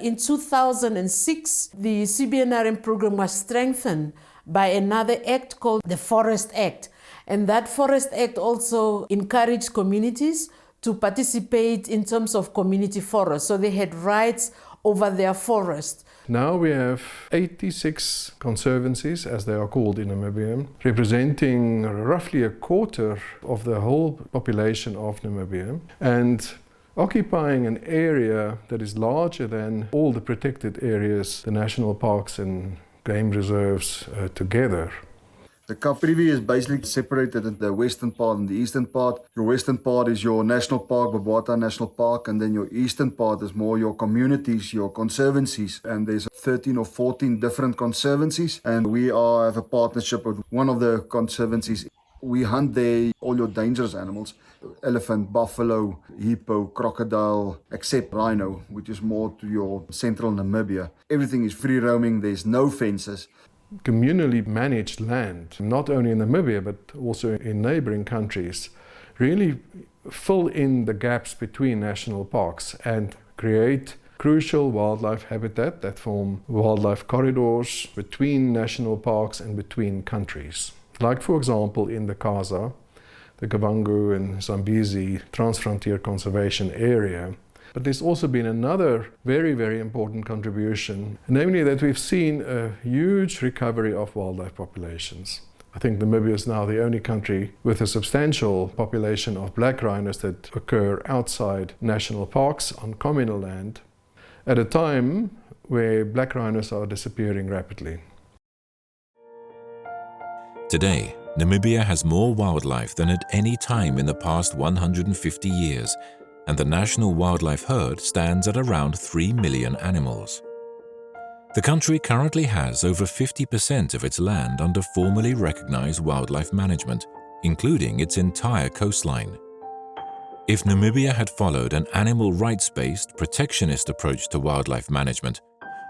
In 2006, the CBNRM program was strengthened by another act called the Forest Act. And that Forest Act also encouraged communities to participate in terms of community forests. So they had rights over their forest. Now we have 86 conservancies, as they are called in Namibia, representing roughly a quarter of the whole population of Namibia, and occupying an area that is larger than all the protected areas, the national parks and game reserves together. The Caprivi is basically separated into the western part and the eastern part. Your western part is your national park, Babata National Park, and then your eastern part is more your communities, your conservancies. And there's 13 or 14 different conservancies, and we have a partnership with one of the conservancies. We hunt there all your dangerous animals: elephant, buffalo, hippo, crocodile, except rhino, which is more to your central Namibia. Everything is free roaming, there's no fences. Communally managed land, not only in Namibia but also in neighboring countries, really fill in the gaps between national parks and create crucial wildlife habitat that form wildlife corridors between national parks and between countries. Like, for example, in the Kasa, the Kavango and Zambezi Transfrontier Conservation Area. But there's also been another very, very important contribution, namely that we've seen a huge recovery of wildlife populations. I think Namibia is now the only country with a substantial population of black rhinos that occur outside national parks on communal land, at a time where black rhinos are disappearing rapidly. Today, Namibia has more wildlife than at any time in the past 150 years, and the national wildlife herd stands at around 3 million animals. The country currently has over 50% of its land under formally recognized wildlife management, including its entire coastline. If Namibia had followed an animal rights-based, protectionist approach to wildlife management,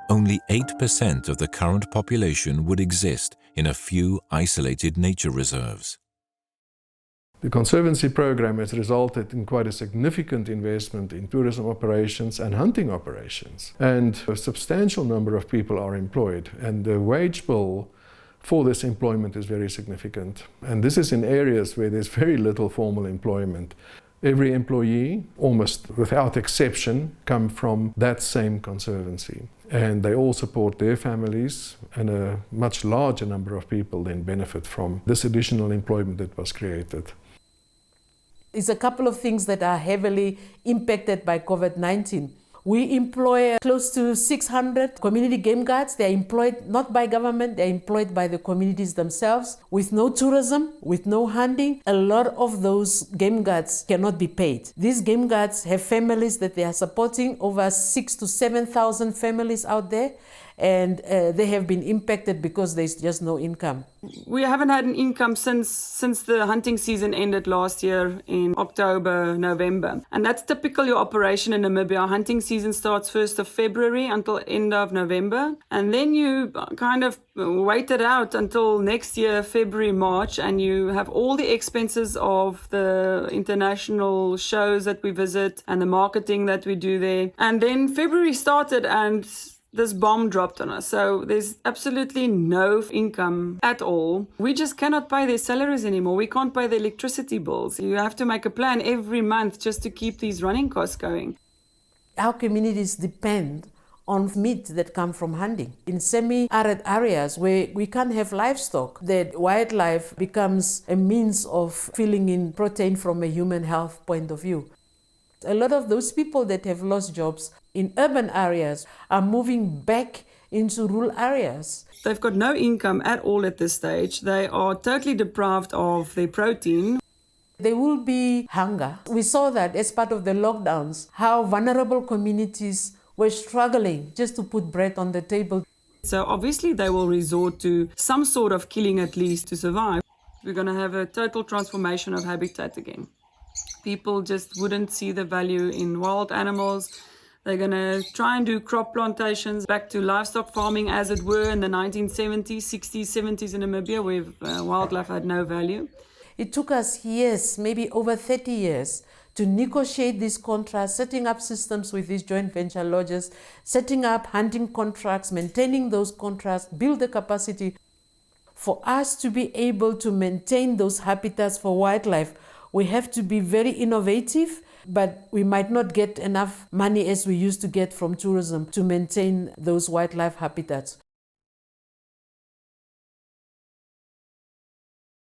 only 8% of the current population would exist in a few isolated nature reserves. The Conservancy program has resulted in quite a significant investment in tourism operations and hunting operations. And a substantial number of people are employed, and the wage bill for this employment is very significant. And this is in areas where there's very little formal employment. Every employee, almost without exception, come from that same conservancy. And they all support their families, and a much larger number of people then benefit from this additional employment that was created. It's a couple of things that are heavily impacted by COVID-19. We employ close to 600 community game guards. They're employed not by government, they're employed by the communities themselves. With no tourism, with no hunting, a lot of those game guards cannot be paid. These game guards have families that they are supporting, over 6,000 to 7,000 families out there, and they have been impacted because there's just no income. We haven't had an income since the hunting season ended last year in October, November. And that's typically your operation in Namibia. Hunting season starts 1st of February until end of November. And then you kind of wait it out until next year, February, March, and you have all the expenses of the international shows that we visit and the marketing that we do there. And then February started and this bomb dropped on us. So there's absolutely no income at all. We just cannot pay their salaries anymore. We can't pay the electricity bills. You have to make a plan every month just to keep these running costs going. Our communities depend on meat that come from hunting. In semi-arid areas where we can't have livestock, that wildlife becomes a means of filling in protein from a human health point of view. A lot of those people that have lost jobs in urban areas are moving back into rural areas. They've got no income at all at this stage. They are totally deprived of their protein. There will be hunger. We saw that as part of the lockdowns, how vulnerable communities were struggling just to put bread on the table. So obviously they will resort to some sort of killing at least to survive. We're going to have a total transformation of habitat again. People just wouldn't see the value in wild animals. They're going to try and do crop plantations, back to livestock farming as it were in the 1970s, 60s, 70s in Namibia, where wildlife had no value. It took us years, maybe over 30 years, to negotiate these contracts, setting up systems with these joint venture lodges, setting up hunting contracts, maintaining those contracts, build the capacity. For us to be able to maintain those habitats for wildlife, we have to be very innovative, but we might not get enough money as we used to get from tourism to maintain those wildlife habitats.